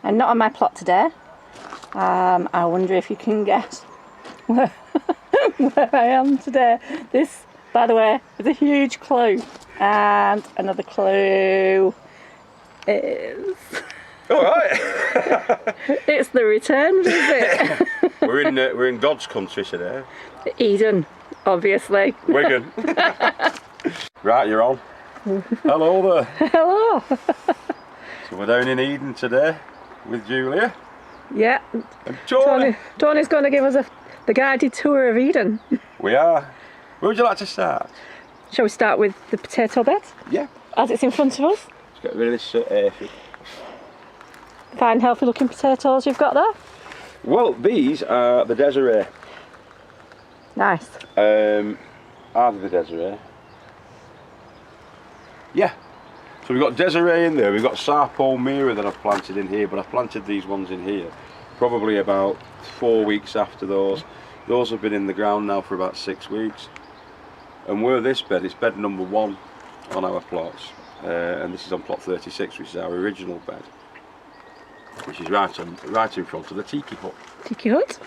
I'm not on my plot today. I wonder if you can guess where, where I am today. This, by the way, is a huge clue. And another clue is... All right. It's the return visit. We're in God's country today. Eden, obviously. Wigan. Right, you're on. Hello there. Hello. So we're down in Eden today with Julia. Yeah. And Tony. Tony's going to give us the guided tour of Eden. We are. Where would you like to start? Shall we start with the potato bed? Yeah. As it's in front of us. Let's get rid of this aphid. Fine, healthy looking potatoes you've got there. Well, these are the Desiree. Nice. Are they the Desiree? Yeah. So we've got Desiree in there, we've got Sarpole Mira that I've planted in here, but I've planted these ones in here probably about 4 weeks after those. Those have been in the ground now for about 6 weeks. And where this bed, it's bed number 1 on our plots. And this is on plot 36, which is our original bed, which is right in front of the tiki hut. Tiki hut.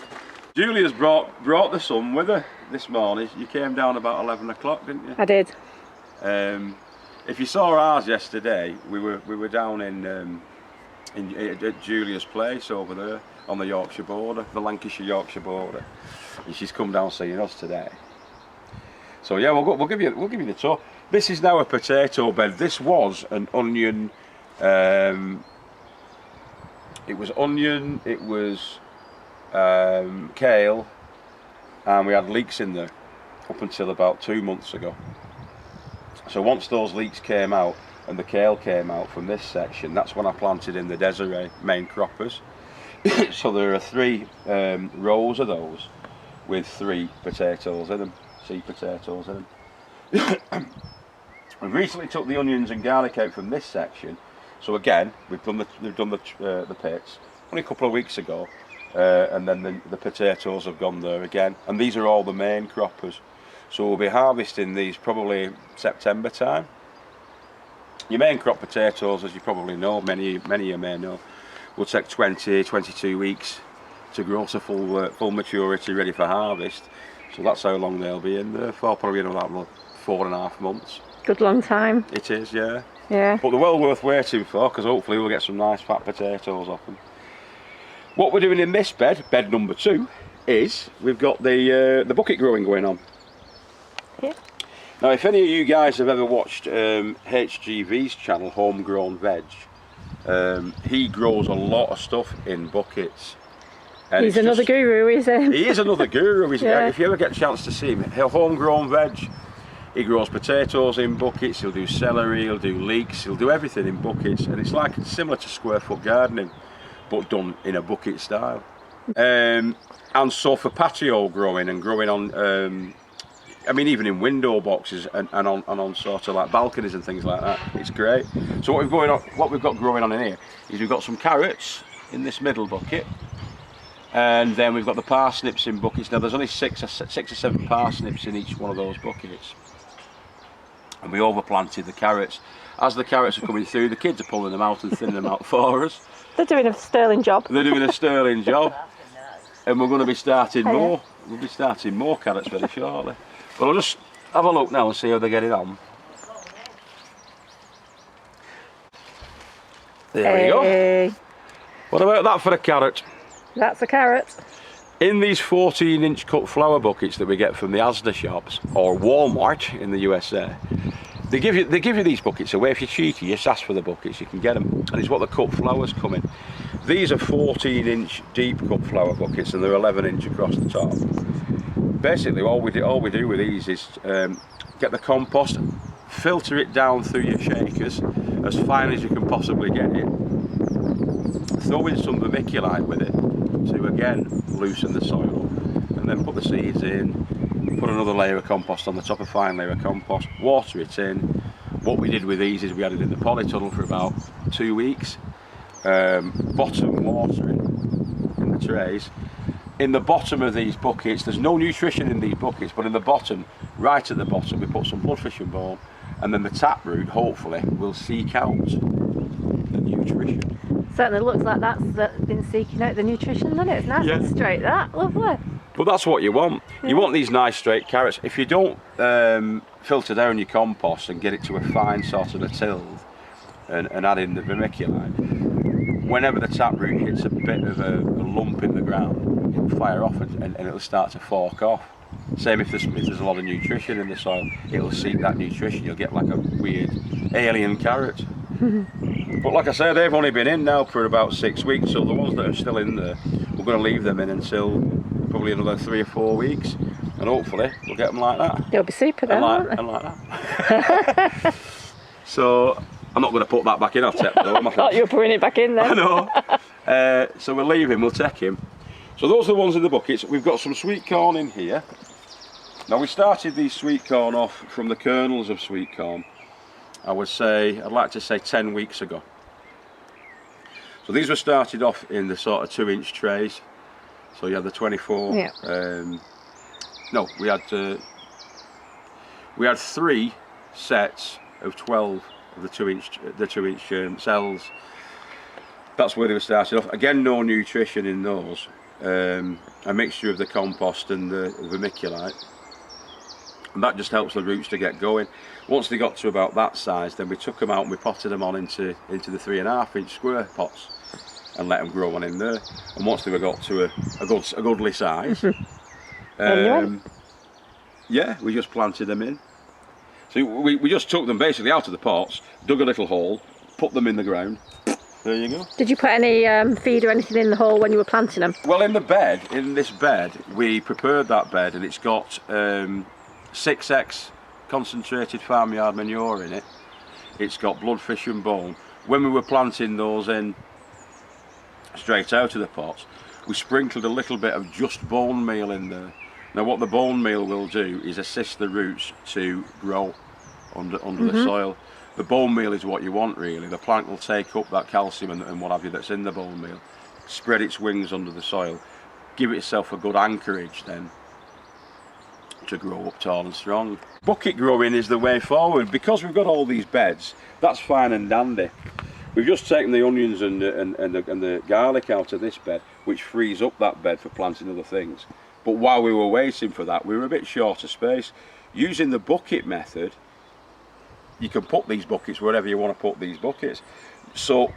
Julia's brought the sun with her this morning. You came down about 11 o'clock, didn't you? I did. If you saw ours yesterday, we were down at Julia's place over there on the Yorkshire border, the Lancashire-Yorkshire border, and she's come down seeing us today. So yeah, we'll give you the tour. This is now a potato bed. This was an onion. It was onion. It was kale, and we had leeks in there up until about 2 months ago. So once those leeks came out and the kale came out from this section, that's when I planted in the Desiree main croppers. So there are 3 rows of those with 3 potatoes in them, seed potatoes in them. We recently took the onions and garlic out from this section. So again, we've done the pits only a couple of weeks ago, and then the potatoes have gone there again. And these are all the main croppers. So we'll be harvesting these probably September time. Your main crop potatoes, as you probably know, many of you may know, will take 22 weeks to grow to full maturity, ready for harvest. So that's how long they'll be in there for, probably in about 4.5 months. Good long time. It is, yeah. Yeah. But they're well worth waiting for, because hopefully we'll get some nice fat potatoes off them. What we're doing in this bed, bed number 2, is we've got the bucket growing going on. Yeah. Now, if any of you guys have ever watched HGV's channel, Homegrown Veg, he grows a lot of stuff in buckets. And he's another guru, is he? He is another guru. Yeah. If you ever get a chance to see him, Homegrown Veg, he grows potatoes in buckets, he'll do celery, he'll do leeks, he'll do everything in buckets, and it's like similar to square foot gardening, but done in a bucket style. And so for patio growing and growing on, I mean, even in window boxes and on sort of like balconies and things like that, it's great. So what we've got growing on in here is we've got some carrots in this middle bucket, and then we've got the parsnips in buckets. Now there's only 6 or 7 parsnips in each one of those buckets, and we overplanted the carrots. As the carrots are coming through, the kids are pulling them out and thinning them out for us. They're doing a sterling job. They're doing a sterling job, and we're going to be starting more. We'll be starting more carrots very shortly. But I'll just have a look now and see how they're getting on. There we go. What about that for a carrot? That's a carrot. In these 14-inch cut flower buckets that we get from the Asda shops or Walmart in the USA, they give you these buckets away. If you're cheeky, you just ask for the buckets, you can get them, and it's what the cut flowers come in. These are 14-inch deep cut flower buckets, and they're 11-inch across the top. Basically, all we do with these is get the compost, filter it down through your shakers as fine as you can possibly get it, throw in some vermiculite with it to again loosen the soil, and then put the seeds in, put another layer of compost on the top, a fine layer of compost, water it in. What we did with these is we had it in the polytunnel for about 2 weeks, bottom watering in the trays. In the bottom of these buckets, there's no nutrition in these buckets, but in the bottom, right at the bottom, we put some bloodfish and bone, and then the taproot, hopefully, will seek out the nutrition Certainly looks like that's been seeking out the nutrition, doesn't it? It's nice and straight, that. Lovely. But that's what you want. Yeah. You want these nice straight carrots. If you don't filter down your compost and get it to a fine sort of a tilled and add in the vermiculite, whenever the taproot hits a bit of a lump in the ground, it'll fire off and it'll start to fork off. Same if there's a lot of nutrition in the soil, it'll seek that nutrition. You'll get like a weird alien carrot. But like I said, they've only been in now for about 6 weeks, so the ones that are still in there, we're going to leave them in until probably another 3 or 4 weeks, and hopefully we'll get them like that. They'll be super then, won't they? And like that. So I'm not going to put that back in, I'll take that. I thought you were putting it back in then. I know. So we'll leave him, we'll take him. So those are the ones in the buckets. We've got some sweet corn in here. Now we started these sweet corn off from the kernels of sweet corn, I'd like to say 10 weeks ago. So these were started off in the sort of 2-inch trays. So you had the 24. Yeah. No, we had 3 sets of 12 of the 2-inch cells. That's where they were started off. Again, no nutrition in those. A mixture of the compost and the vermiculite. And that just helps the roots to get going. Once they got to about that size, then we took them out and we potted them on into the 3.5-inch square pots and let them grow on in there. And once they got to a goodly size, yeah, we just planted them in. So we just took them basically out of the pots, dug a little hole, put them in the ground. There you go. Did you put any feed or anything in the hole when you were planting them? Well, in this bed, we prepared that bed, and it's got 6x concentrated farmyard manure in it. It's got blood, fish and bone. When we were planting those in straight out of the pots, we sprinkled a little bit of just bone meal in there. Now what the bone meal will do is assist the roots to grow under the soil. The bone meal is what you want really. The plant will take up that calcium and what have you that's in the bone meal, spread its wings under the soil, give itself a good anchorage then to grow up tall and strong. Bucket growing is the way forward. Because we've got all these beds, that's fine and dandy. We've just taken the onions and the garlic out of this bed, which frees up that bed for planting other things. But while we were waiting for that, we were a bit short of space. Using the bucket method, you can put these buckets wherever you want to put these buckets. So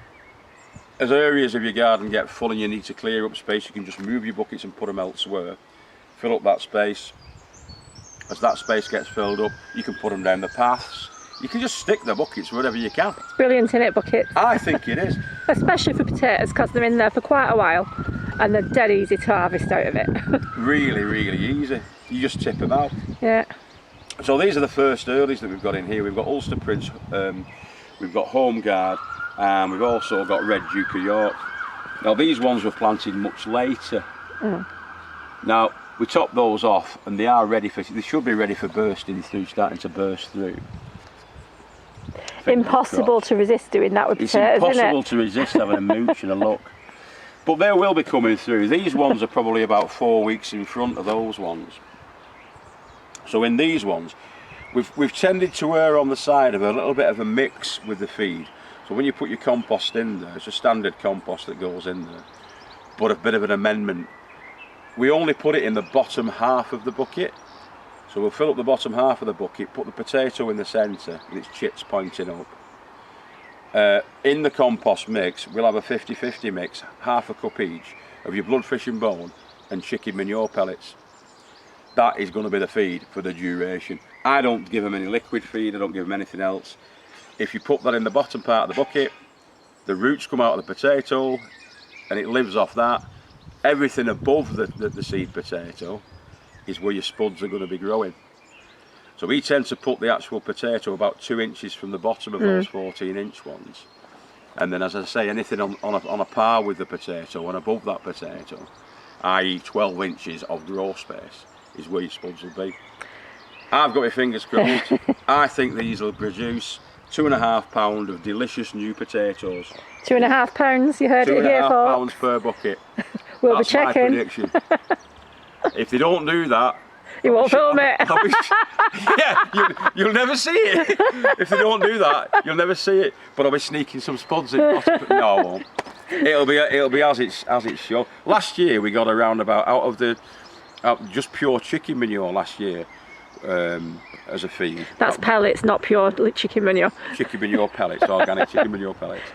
as areas of your garden get full and you need to clear up space, you can just move your buckets and put them elsewhere. Fill up that space. As that space gets filled up, you can put them down the paths. You can just stick the buckets wherever you can. It's brilliant, isn't it, buckets? I think it is. Especially for potatoes, because they're in there for quite a while and they're dead easy to harvest out of it. Really, really easy. You just tip them out. Yeah. So these are the first earlies that we've got in here. We've got Ulster Prince, we've got Home Guard, and we've also got Red Duke of York. Now these ones were planted much later. Now we top those off and they are ready for, they should be ready for bursting through, starting to burst through. Impossible to resist doing that with potatoes, isn't it? It's impossible to resist having a mooch and a look. But they will be coming through. These ones are probably about 4 weeks in front of those ones. So in these ones, we've tended to err on the side of a little bit of a mix with the feed. So when you put your compost in there, it's a standard compost that goes in there, but a bit of an amendment. We only put it in the bottom half of the bucket. So we'll fill up the bottom half of the bucket, put the potato in the centre and its chits pointing up. In the compost mix, we'll have a 50-50 mix, half a cup each, of your blood, fish and bone and chicken manure pellets. That is going to be the feed for the duration. I don't give them any liquid feed, I don't give them anything else. If you put that in the bottom part of the bucket, the roots come out of the potato and it lives off that. Everything above the seed potato is where your spuds are going to be growing. So we tend to put the actual potato about 2 inches from the bottom of those 14-inch ones. And then, as I say, anything on a par with the potato and above that potato, i.e. 12 inches of grow space, is where your spuds will be. I've got my fingers crossed. I think these will produce 2.5 pounds of delicious new potatoes. 2.5 pounds, you heard it here, folks. 2.5 pounds per bucket. We'll be checking. My prediction. If they don't do that, you won't film it. Yeah, you'll never see it. If they don't do that, you'll never see it. But I'll be sneaking some spuds in. No, I won't. it'll be as it's shown. Last year we got around about out of just pure chicken manure last year as a feed. That's pellets, not pure chicken manure. Chicken manure pellets, organic chicken manure pellets.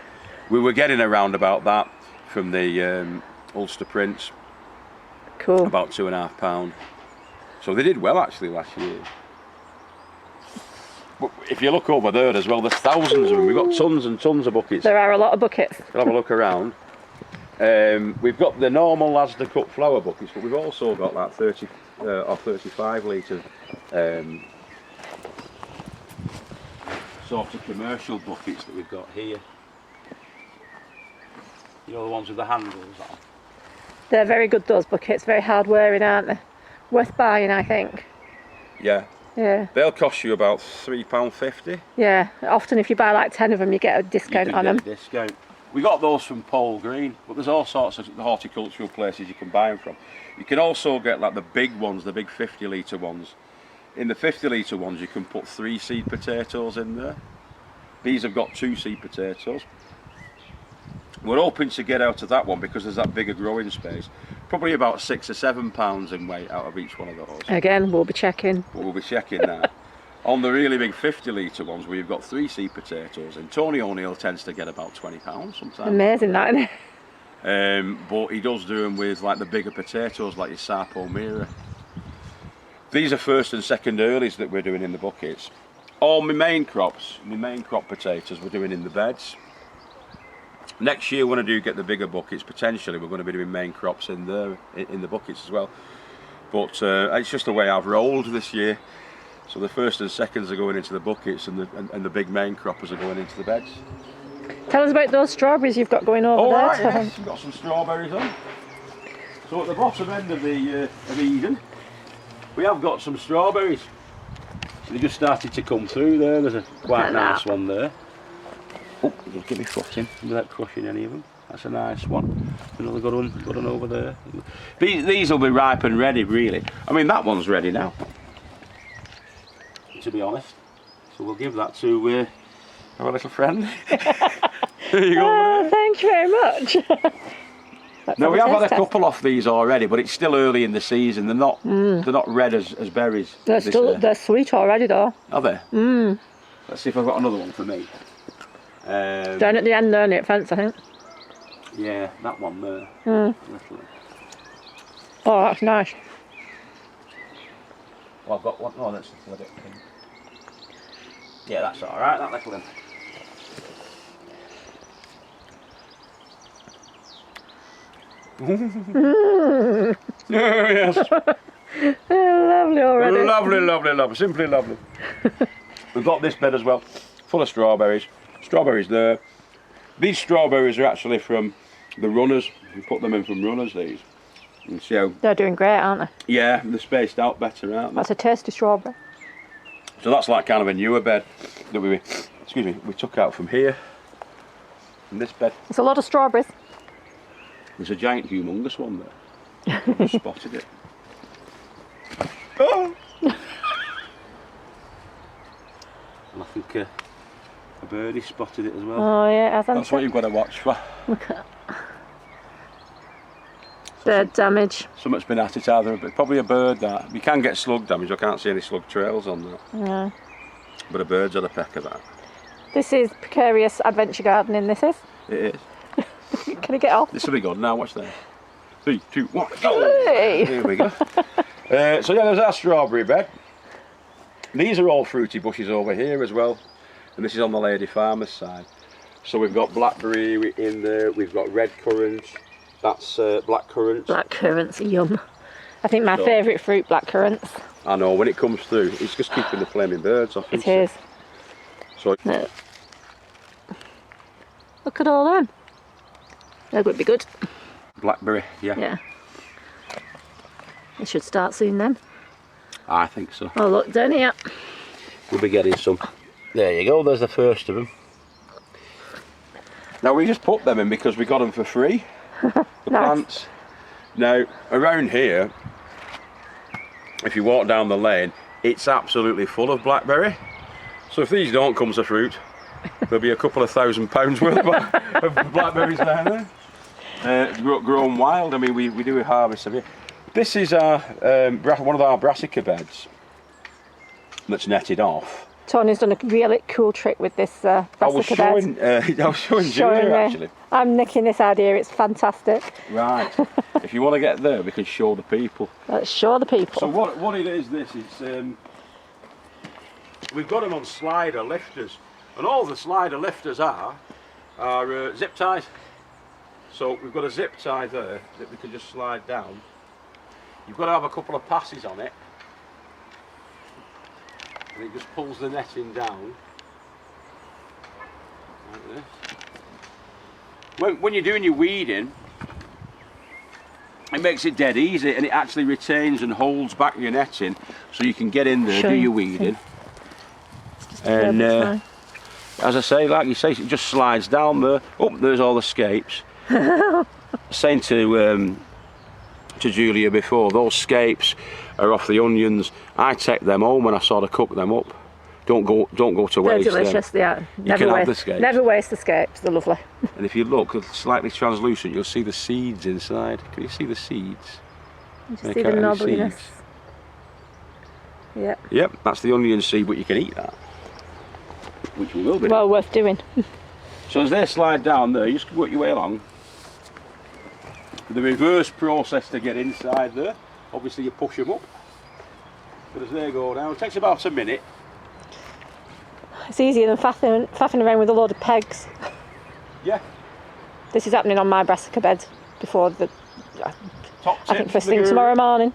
We were getting around about that from the Ulster Prince. Cool. About £2.5. So they did well actually last year. But if you look over there as well, there's thousands of them. We've got tons and tons of buckets. There are a lot of buckets. We'll have a look around. We've got the normal Asda Cup flower buckets, but we've also got that 30 or 35 litre sort of commercial buckets that we've got here. You know, the ones with the handles on. They're very good, those buckets. Very hard wearing, aren't they? Worth buying, I think. Yeah. Yeah. They'll cost you about £3.50. Yeah. Often if you buy like 10 of them, you get a discount on them. Discount. We got those from Paul Green, but there's all sorts of horticultural places you can buy them from. You can also get like the big ones, the big 50 litre ones. In the 50 litre ones you can put 3 seed potatoes in there. These have got 2 seed potatoes. We're hoping to get out of that one because there's that bigger growing space. Probably about £6 or £7 in weight out of each one of those. Again, we'll be checking. But we'll be checking that. On the really big 50 litre ones where you've got 3 seed potatoes, and Tony O'Neill tends to get about £20 sometimes. Amazing that, isn't it? But he does do them with like the bigger potatoes like your Sarpo Mira. These are first and second earlies that we're doing in the buckets. All my main crop potatoes we're doing in the beds. Next year when I do get the bigger buckets, potentially we're going to be doing main crops in the buckets as well. But it's just the way I've rolled this year. So the first and seconds are going into the buckets, and the big main croppers are going into the beds. Tell us about those strawberries you've got going over there. Right, yes, we've got some strawberries on. So at the bottom end of the of Eden, we have got some strawberries. So they just started to come through there. There's a quite nice one there. Oh, just give me foot in without crushing any of them. That's a nice one. Another good one over there. These will be ripe and ready, really. I mean, that one's ready now, to be honest. So we'll give that to our little friend. There you go. Thank you very much. Now we have had a couple off these already, but it's still early in the season. They're not red as berries. They're sweet already though. Are they? Let's see if I've got another one for me. Down at the end there, near the fence, I think. Yeah, that one there. Oh, that's nice. Well, I've got one. Oh, that's a bit pink. Yeah, that's all right. That little one. Yes. Lovely already. Lovely, simply lovely. We've got this bed as well, full of strawberries. Strawberries there. These strawberries are actually from the runners. We put them in from runners, these. And see how... They're doing great, aren't they? Yeah, they're spaced out better, aren't they? That's a tasty strawberry. So that's like kind of a newer bed that we took out from here. From this bed. It's a lot of strawberries. There's a giant, humongous one there. I just spotted it. Oh! And I think a birdie spotted it as well. Oh yeah, hasn't That's what you've got to watch for. Look at bird damage. Something's been at it either, but probably a bird that. You can get slug damage, I can't see any slug trails on that. Yeah. But a bird's had a peck of that. This is precarious adventure gardening, this is. It is. Can I get off? This will be good. Now watch this. 3, 2, 1, go! Hey. Here we go. So yeah, there's our strawberry bed. These are all fruity bushes over here as well. And this is on the lady farmer's side. So we've got blackberry in there, we've got red currants, that's black currants. Black currants, yum. I think my favourite fruit, black currants. I know, when it comes through, it's just keeping the flaming birds off. It is. So, look at all them. That would be good. Blackberry, yeah. Yeah. It should start soon then. I think so. Oh look, down here. We'll be getting some. There you go, there's the first of them. Now we just put them in because we got them for free. The plants. Now around here, if you walk down the lane, it's absolutely full of blackberry. So if these don't come to fruit, there'll be a couple of £1,000 worth of blackberries down there. grown wild. I mean, we do a harvest of it. This is our one of our Brassica beds that's netted off. Tony's done a really cool trick with this Brassica bed. I was showing Julia actually. I'm nicking this idea, it's fantastic. Right. If you want to get there, we can show the people. Let's show the people. So what it is, we've got them on slider lifters, and all the slider lifters are zip ties. So we've got a zip tie there that we can just slide down. You've got to have a couple of passes on it, and it just pulls the netting down like this. When you're doing your weeding, it makes it dead easy, and it actually retains and holds back your netting, so you can get in there, do your weeding. And as I say, like you say, it just slides down there. Oh, there's all the scapes. Saying to Julia before, those scapes are off the onions. I take them home and I sort of cook them up. Don't go to waste. They're delicious, them. You can have the scapes. Never waste the scapes, they're lovely. And if you look slightly translucent, you'll see the seeds inside. Can you see the seeds? You just see the knobbliness. Yep. Yep, that's the onion seed, but you can eat that, which we will be. Well worth doing. So as they slide down there, you just work your way along. The reverse process to get inside there, obviously you push them up, but as they go down, it takes about a minute. It's easier than faffing around with a load of pegs. Yeah. This is happening on my Brassica bed before the, Top I think first thing tomorrow morning.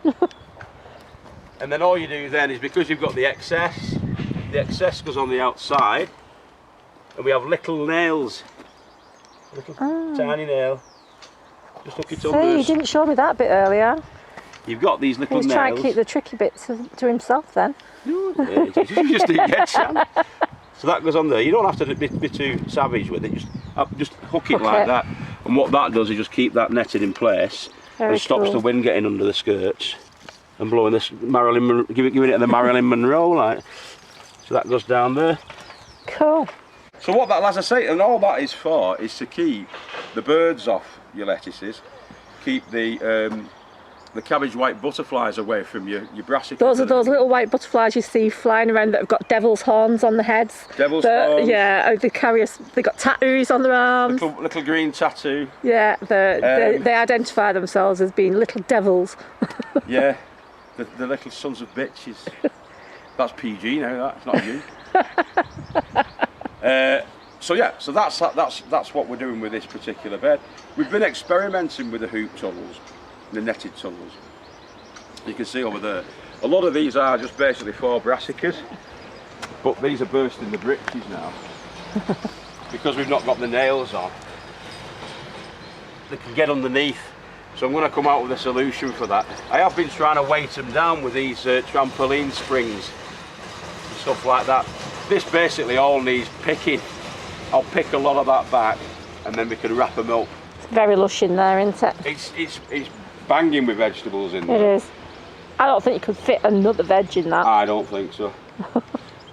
And then all you do then is, because you've got the excess goes on the outside, and we have little nails, tiny nail. Just hook it under. Hey, you didn't show me that bit earlier. You've got these little nails. He's trying to keep the tricky bits to himself then. No, you just didn't get a chance. So that goes on there. You don't have to be too savage with it. Just hook it like that. And what that does is just keep that netting in place. Very and stops cool. the wind getting under the skirts and blowing this giving it the Marilyn Monroe like. So that goes down there. Cool. So what that, as I say, and all that is for is to keep the birds off your lettuces, keep the cabbage white butterflies away from your brassica. Those are those little white butterflies you see flying around that have got devil's horns on the heads. Devil's horns. Yeah, they got tattoos on their arms. Little green tattoo. Yeah, they identify themselves as being little devils. Yeah, the little sons of bitches. That's PG now. That's not you. So yeah, so that's what we're doing with this particular bed. We've been experimenting with the hoop tunnels, the netted tunnels. You can see over there, a lot of these are just basically 4 brassicas, but these are bursting the britches now because we've not got the nails on. They can get underneath, so I'm going to come out with a solution for that. I have been trying to weight them down with these trampoline springs and stuff like that. This basically all needs picking. I'll pick a lot of that back and then we can wrap them up. It's very lush in there, isn't it? It's banging with vegetables in there. It is. I don't think you could fit another veg in that. I don't think so.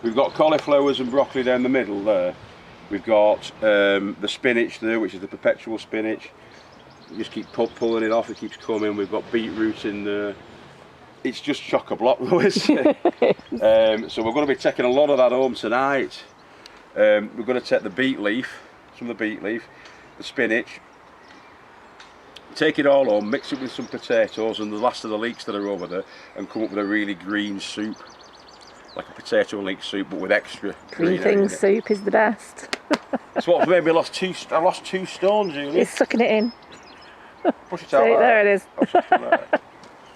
We've got cauliflowers and broccoli down the middle there. We've got the spinach there, which is the perpetual spinach. You just keep pulling it off, it keeps coming. We've got beetroot in there. It's just chock-a-block though, isn't it? So we're going to be taking a lot of that home tonight. We're going to take the beet leaf, some of the beet leaf, the spinach, take it all home, mix it with some potatoes and the last of the leeks that are over there, and come up with a really green soup, like a potato and leek soup, but with extra Green things soup is the best. That's what made me lost 2 stones, Julie. He's sucking it in. Push it out. See, there it is.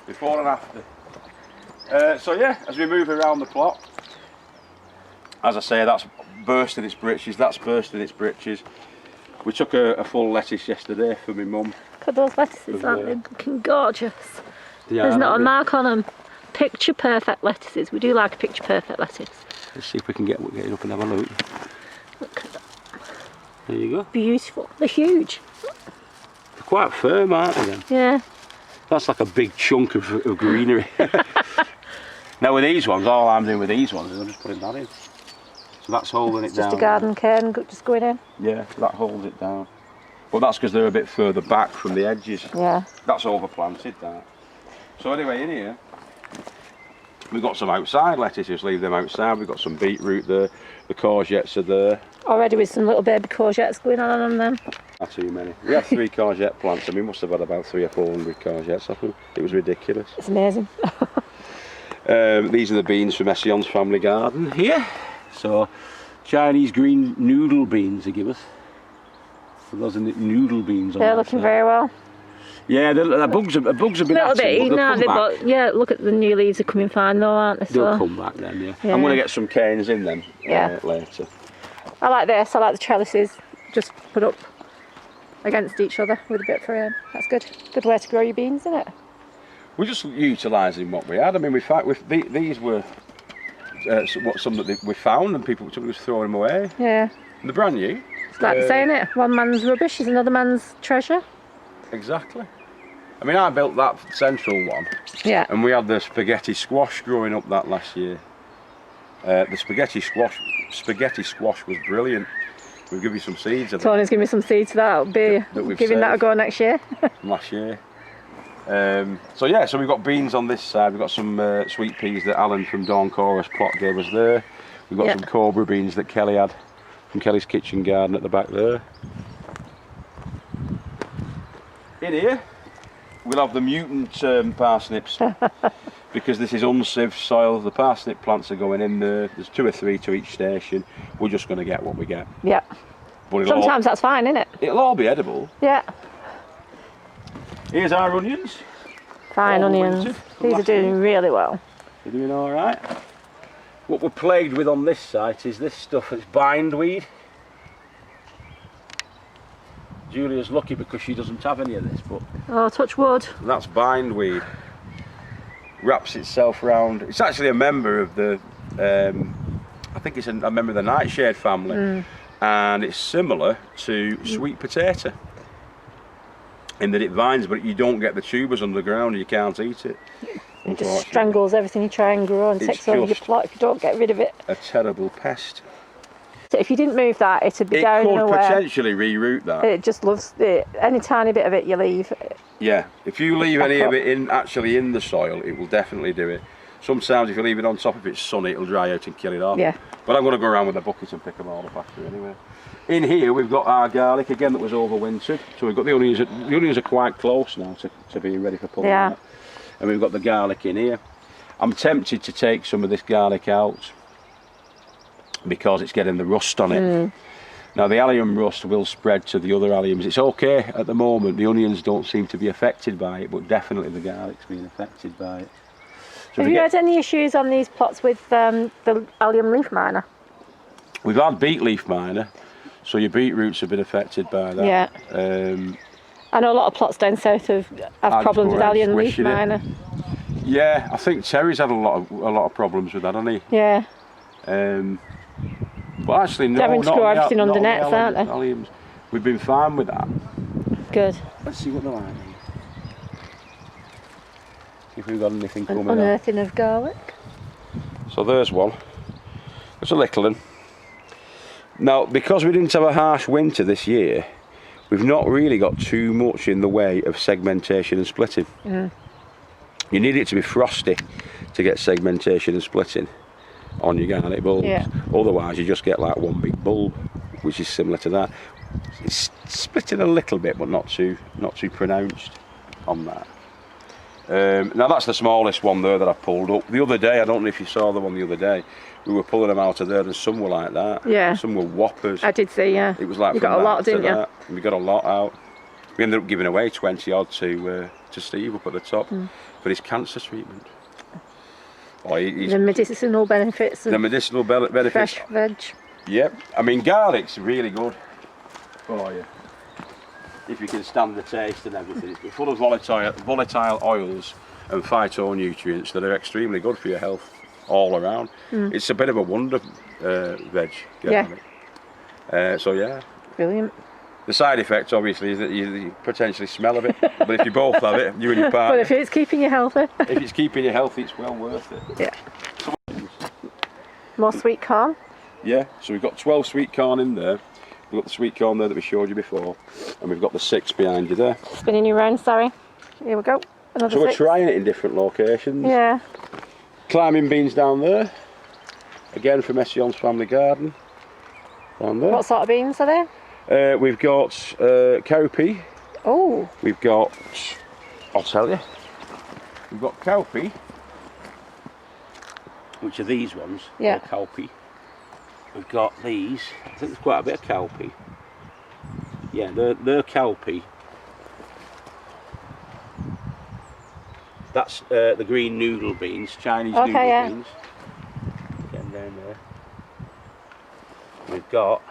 Before and after. So yeah, as we move around the plot, as I say, that's bursting its britches, that's bursting its britches. We took a full lettuce yesterday for my mum. Look at those lettuces, aren't they looking gorgeous? Yeah, there's not a mark on them. Picture perfect lettuces. We do like a picture perfect lettuce. Let's see if we can get it up and have a look. Look at that. There you go. Beautiful. They're huge. They're quite firm, aren't they then? Yeah. That's like a big chunk of greenery. Now with these ones, all I'm doing with these ones is I'm just putting that in. So that's holding it down. Just a garden cairn just going in. Yeah, that holds it down. But that's because they're a bit further back from the edges. Yeah. That's overplanted, that. So anyway, in here, we've got some outside lettuce, just leave them outside. We've got some beetroot there, the courgettes are there. Already with some little baby courgettes going on them. Not too many. We had 3 courgette plants and we must have had about 300 or 400 courgettes off them. It was ridiculous. It's amazing. These are the beans from Ession's family garden here. So, Chinese green noodle beans they give us. So those are noodle beans on They're looking very well. Yeah, the bugs have been A little bit eaten, aren't they? But yeah, look at the new leaves are coming fine though, aren't they? They'll come back then, yeah. I'm going to get some canes in them later. I like this, I like the trellises just put up against each other with a bit of frame. That's good. Good way to grow your beans, isn't it? We're just utilising what we had. I mean, these were some that we found and people was throwing them away. Yeah. And they're brand new. It's like saying it, one man's rubbish is another man's treasure. Exactly. I mean, I built that central one. Yeah. And we had the spaghetti squash growing up that last year. The spaghetti squash was brilliant. We'll give you some seeds of it. Tony's giving me some seeds for that. I'll be giving that a go next year. Last year. So yeah, so we've got beans on this side. We've got some sweet peas that Alan from Dawn Chorus plot gave us there. We've got some cobra beans that Kelly had from Kelly's kitchen garden at the back there. In here, we'll have the mutant parsnips because this is unsieved soil. The parsnip plants are going in there. There's 2 or 3 to each station. We're just going to get what we get. Yeah. But sometimes that's fine, isn't it? It'll all be edible. Yeah. Here's our onions. Fine onions. These are doing really well. They're doing all right. What we're plagued with on this site is this stuff. It's bindweed. Julia's lucky because she doesn't have any of this, but touch wood. That's bindweed. Wraps itself round. It's actually a member of the, I think it's a member of the nightshade family, and it's similar to sweet potato in that it vines, but you don't get the tubers underground. You can't eat it. It just strangles everything you try and grow and takes over your plot if you don't get rid of it. A terrible pest. So if you didn't move that, it'd be down nowhere. It could potentially reroot that. It just loves it. Any tiny bit of it you leave. Yeah, if you leave any of it actually in the soil, it will definitely do it. Sometimes if you leave it on top, if it's sunny, it'll dry out and kill it off. Yeah. But I'm going to go around with a bucket and pick them all up after anyway. In here we've got our garlic again that was overwintered. So we've got the onions. The onions are quite close now to being ready for pulling out. And we've got the garlic in here. I'm tempted to take some of this garlic out because it's getting the rust on it. Now the allium rust will spread to the other alliums. It's okay at the moment, the onions don't seem to be affected by it, but definitely the garlic's being affected by it. So have you had any issues on these plots with the allium leaf miner? We've had beet leaf miner, so your beetroots have been affected by that. Yeah. I know a lot of plots down south have problems with allium leaf miner. Yeah, I think Terry's had a lot of problems with that, hasn't he? Yeah. But actually, no, having to grow everything under nets, aren't they? Alliums. We've been fine with that. Good. Let's see what they're like. See if we've got anything coming up. Unearthing of garlic. So there's one. There's a little one. Now, because we didn't have a harsh winter this year, we've not really got too much in the way of segmentation and splitting. You need it to be frosty to get segmentation and splitting on your garlic bulbs. Yeah. Otherwise you just get like one big bulb, which is similar to that. It's splitting a little bit, but not too pronounced on that. Now that's the smallest one there that I pulled up. The other day, I don't know if you saw the one the other day, we were pulling them out of there and some were like that. Yeah. Some were whoppers. I did see, yeah. It was like you got a lot, didn't you? And we got a lot out. We ended up giving away 20 odd to Steve up at the top for his cancer treatment. The medicinal benefits. The medicinal benefits. Fresh veg. Yep. I mean, garlic's really good for you if you can stand the taste and everything. It's full of volatile oils and phytonutrients that are extremely good for your health all around. It's a bit of a wonder veg, garlic. Yeah. So yeah. Brilliant. The side effect, obviously, is that you potentially smell a bit. But if you both have it, you and your partner. But if it's keeping you healthy. If it's keeping you healthy, it's well worth it. Yeah. More sweet corn. Yeah. So we've got 12 sweet corn in there. We've got the sweet corn there that we showed you before, and we've got the 6 behind you there. Spinning you round, sorry. Here we go. Another So we're 6. trying it in different locations. Yeah. Climbing beans down there. Again from Ession's family garden. Down there. What sort of beans are there? We've got cowpea. Oh. We've got, I'll tell you. We've got cowpea, which are these ones. Yeah. Cowpea. We've got these. I think there's quite a bit of cowpea. Yeah, they're cowpea. That's the green noodle beans, Chinese noodle beans. Getting down there. We've got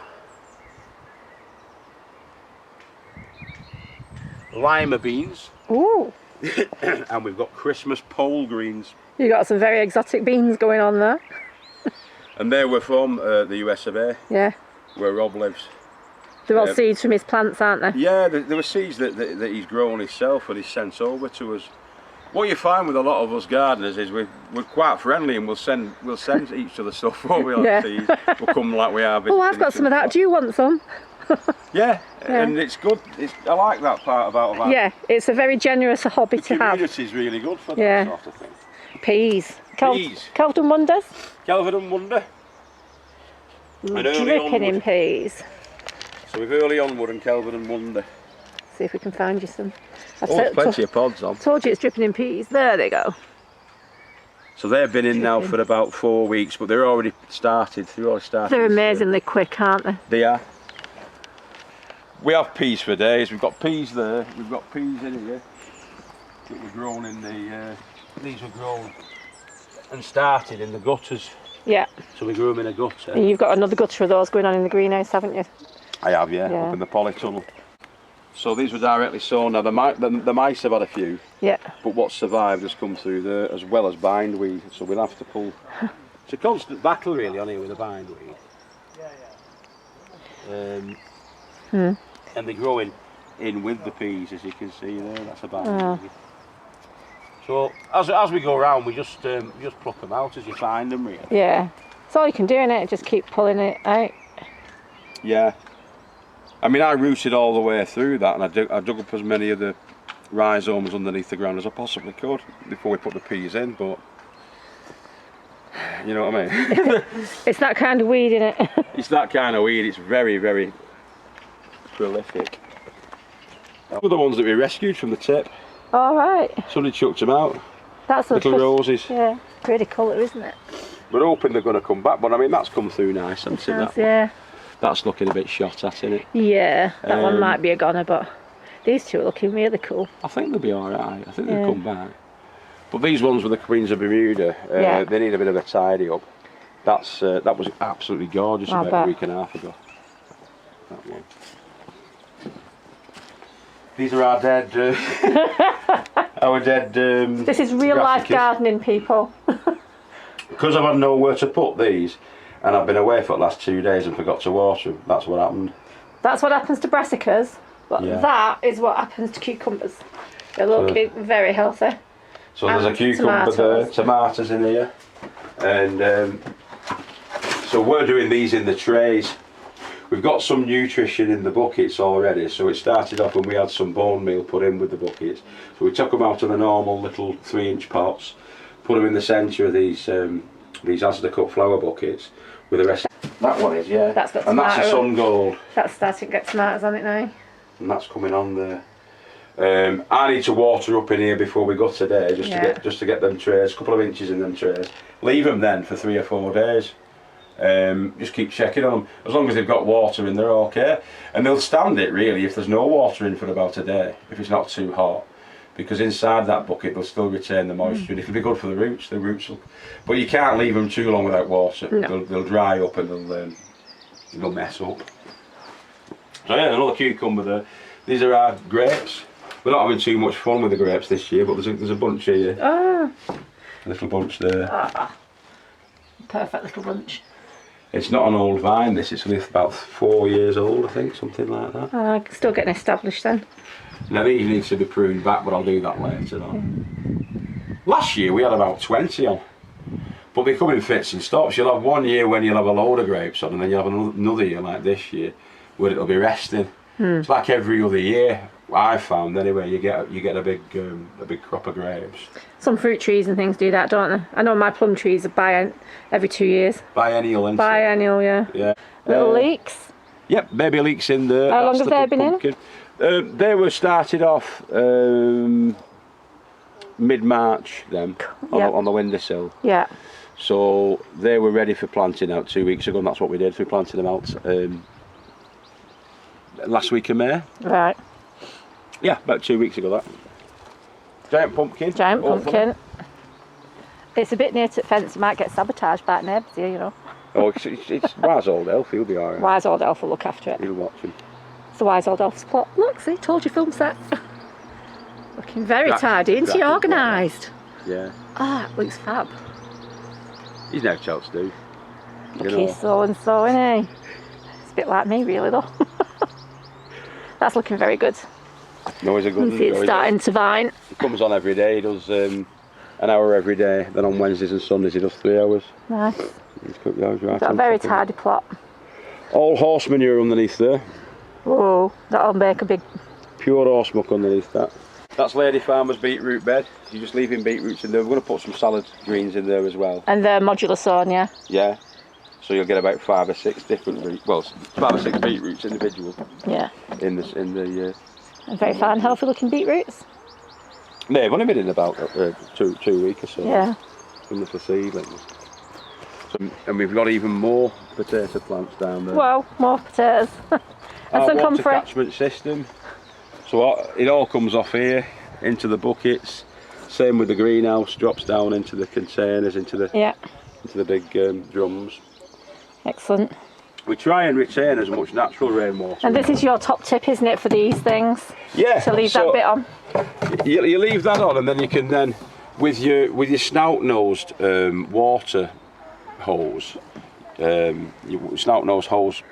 lima beans. Ooh. And we've got Christmas pole greens. You got some very exotic beans going on there. And they were from the US of A, Yeah. where Rob lives. They're all seeds from his plants, aren't they? Yeah, there were seeds that he's grown himself and he's sent over to us. What you find with a lot of us gardeners is we're quite friendly, and we'll send each other stuff when we like seeds. We'll come like we are. Oh, I've got some of that. Do you want some? Yeah, and it's good. I like that part about that. Yeah, it's a very generous hobby to have. The community's really good for that sort of thing. Peas. Peas. Kelvin Wonders. Kelvin and Wonder. Dripping in peas. So we've Early Onward and Kelvin and Wonder. See if we can find you some. There's plenty of pods on. Told you it's dripping in peas. There they go. So they've been in now for about 4 weeks, but they're already started. They're amazingly quick, aren't they? They are. We have peas for days. We've got peas there. We've got peas in here that were grown in the. These were grown and started in the gutters. Yeah. So we grew them in a gutter. And you've got another gutter of those going on in the greenhouse, haven't you? I have, yeah, up in the polytunnel. So these were directly sown. Now the mice have had a few. Yeah. But what survived has come through there, as well as bindweed. So we'll have to pull. It's a constant battle really on here with the bindweed. And they're growing in with the peas, as you can see there. That's a bindweed. So as we go around, we just pluck them out as you find them, really. Yeah. That's all you can do, innit? Just keep pulling it out. Yeah. I mean, I rooted all the way through that, and I dug up as many of the rhizomes underneath the ground as I possibly could before we put the peas in, but you know what I mean? It's that kind of weed, innit? It's that kind of weed. It's very, very prolific. Those were the ones that we rescued from the tip. All right. Somebody chucked them out. That's little roses. Yeah, pretty colour, isn't it? We're hoping they're going to come back, but I mean, that's come through nice, hasn't it? Yeah. That's looking a bit shot at, isn't it? Yeah, that one might be a goner, but these two are looking really cool. I think they'll be alright. I think they'll come back. But these ones with the Queens of Bermuda, they need a bit of a tidy up. That was absolutely gorgeous about a week and a half ago. That one. These are our dead, this is real life gardening, people. Because I've had nowhere to put these, and I've been away for the last 2 days and forgot to water them. That's what happened. That's what happens to brassicas, but that is what happens to cucumbers. They're looking very healthy. So there's a cucumber there, tomatoes in here, and so we're doing these in the trays. We've got some nutrition in the buckets already, so it started off when we had some bone meal put in with the buckets. So we took them out of the normal little 3-inch pots, put them in the centre of these Asda cut flower buckets with the rest. That one is, yeah. That's got and that's a sun gold. That's starting to get tomatoes on it now. And that's coming on there. I need to water up in here before we go today, just to get them trays, a couple of inches in them trays. Leave them then for 3 or 4 days. Just keep checking on them. As long as they've got water in, they're okay. And they'll stand it really if there's no water in for about a day, if it's not too hot. Because inside that bucket they'll still retain the moisture, and it'll be good for the roots. The roots will, but you can't leave them too long without water. No. They'll dry up and they'll mess up. So yeah, another cucumber there. These are our grapes. We're not having too much fun with the grapes this year, but there's a bunch here. A little bunch there. Perfect little bunch. It's not an old vine, this. It's only about 4 years old, I think, something like that. Still getting established then. Now these need to be pruned back, but I'll do that later on. Last year we had about 20 on, but they come in fits and stops. You'll have 1 year when you'll have a load of grapes on, and then you'll have another year like this year where it'll be resting. It's like every other year. I've found anyway. You get a big crop of grapes. Some fruit trees and things do that, don't they? I know my plum trees are every 2 years. Biennial, isn't it? Biennial, yeah. Yeah. Little leeks. Yep, baby leeks in there. How long have they been in? They were started off mid-March then, on the windowsill. Yeah. So they were ready for planting out 2 weeks ago, and that's what we did. We planted them out last week of May. Right. Yeah, about 2 weeks ago that. Giant pumpkin. Giant hopefully. pumpkin. It's a bit near to the fence, it might get sabotaged by neighbours here, you know. Oh, it's wise old elf, he'll be alright. Wise old elf will look after it. He'll watch him. It's the wise old elf's plot. Look, see, told you film set. Looking very tidy, isn't he? Organised. Yeah. Ah, looks fab. He's no chance to do. Look, he's so and so, isn't he? It's a bit like me, really, though. That's looking very good. No, he's a good one. It's starting to vine. He comes on every day, he does an hour every day, then on Wednesdays and Sundays he does 3 hours. Nice. He's got those right. Got a very tidy plot. All horse manure underneath there. Whoa, that'll make a big... Pure horse muck underneath that. That's Lady Farmer's beetroot bed. You're just leaving beetroots in there. We're going to put some salad greens in there as well. And they're modular sown, yeah? Yeah. So you'll get about 5 or 6 different, well, 5 or 6 beetroots individual. Yeah. In the. And very fine, healthy looking beetroots. They've only been in about 2 weeks or so. Yeah. From the seedlings. So, and we've got even more potato plants down there. Well, more potatoes. And our some water comfrey. catchment system. So it all comes off here into the buckets. Same with the greenhouse, drops down into the containers, into the big drums. Excellent. We try and retain as much natural rainwater. And this is your top tip, isn't it, for these things? Yeah. To leave that bit on. You leave that on, and then you can then, with your snout-nosed water hose, your snout-nosed hose,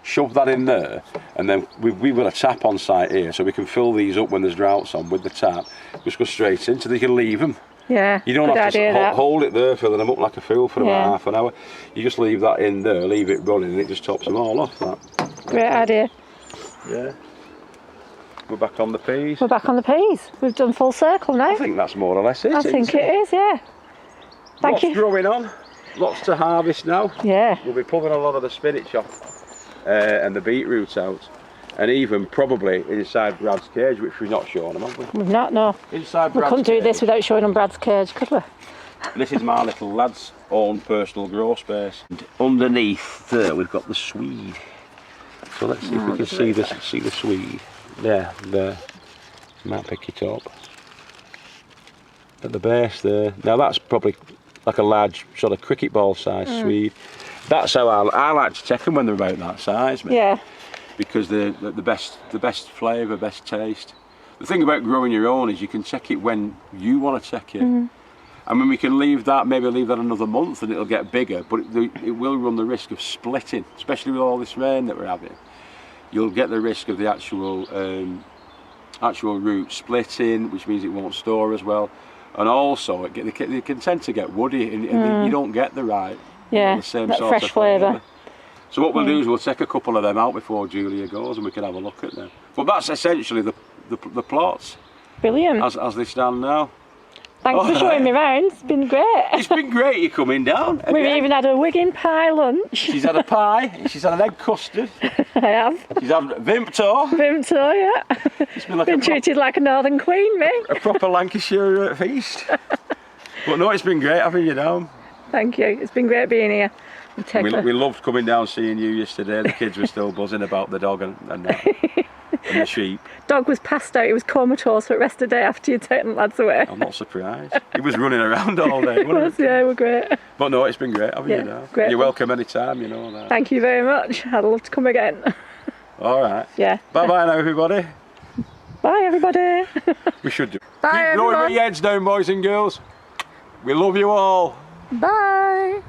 shove that in there, and then we've got a tap on site here, so we can fill these up when there's droughts on with the tap. Just go straight in, so you can leave them. Yeah, you don't have to hold it there, filling them up like a fool for about half an hour. You just leave that in there, leave it running, and it just tops them all off. That. Great idea. Yeah. We're back on the peas. We're back on the peas. We've done full circle now. I think that's more or less it. I think it is, yeah. Thank you. Lots growing on. Lots to harvest now. Yeah. We'll be pulling a lot of the spinach off and the beetroots out. And even probably inside Brad's cage, which we've not shown them, have we? We've not, no. Inside Brad's we couldn't do cage. this without showing them Brad's cage, could we? This is my little lad's own personal grow space. And underneath there, we've got the swede. So let's see if we can see the swede. There. You might pick it up. At the base there. Now that's probably like a large sort of cricket ball size swede. That's how I like to take them when they're about that size, mate. Yeah. Because they're the best flavour, best taste. The thing about growing your own is you can check it when you want to check it. I mean, we can leave that another month and it'll get bigger, but it will run the risk of splitting, especially with all this rain that we're having. You'll get the risk of the actual root splitting, which means it won't store as well. And also, they can tend to get woody, and you don't get the same that sort fresh of flavour. So what we'll do is we'll take a couple of them out before Julia goes, and we can have a look at them. But that's essentially the plots. Brilliant. As they stand now. Thanks for showing me round. It's been great. It's been great you coming down. We've even had a Wigan pie lunch. She's had a pie. She's had an egg custard. I have. She's had Vimto. Vimto, yeah. It's been treated like a northern queen, me. A proper Lancashire feast. But no, it's been great having you down. Thank you. It's been great being here. We loved coming down seeing you yesterday. The kids were still buzzing about the dog and that. And the sheep. Dog was passed out, he was comatose for the rest of the day after you'd taken the lads away. I'm not surprised. He was running around all day, wasn't he? Yeah, we're great. But no, it's been great having you now. Great. You're welcome anytime, you know that. Thank you very much. I'd love to come again. Alright. Yeah. Bye bye now, everybody. Bye, everybody. We should do. Bye, Keep growing your heads down, boys and girls. We love you all. Bye.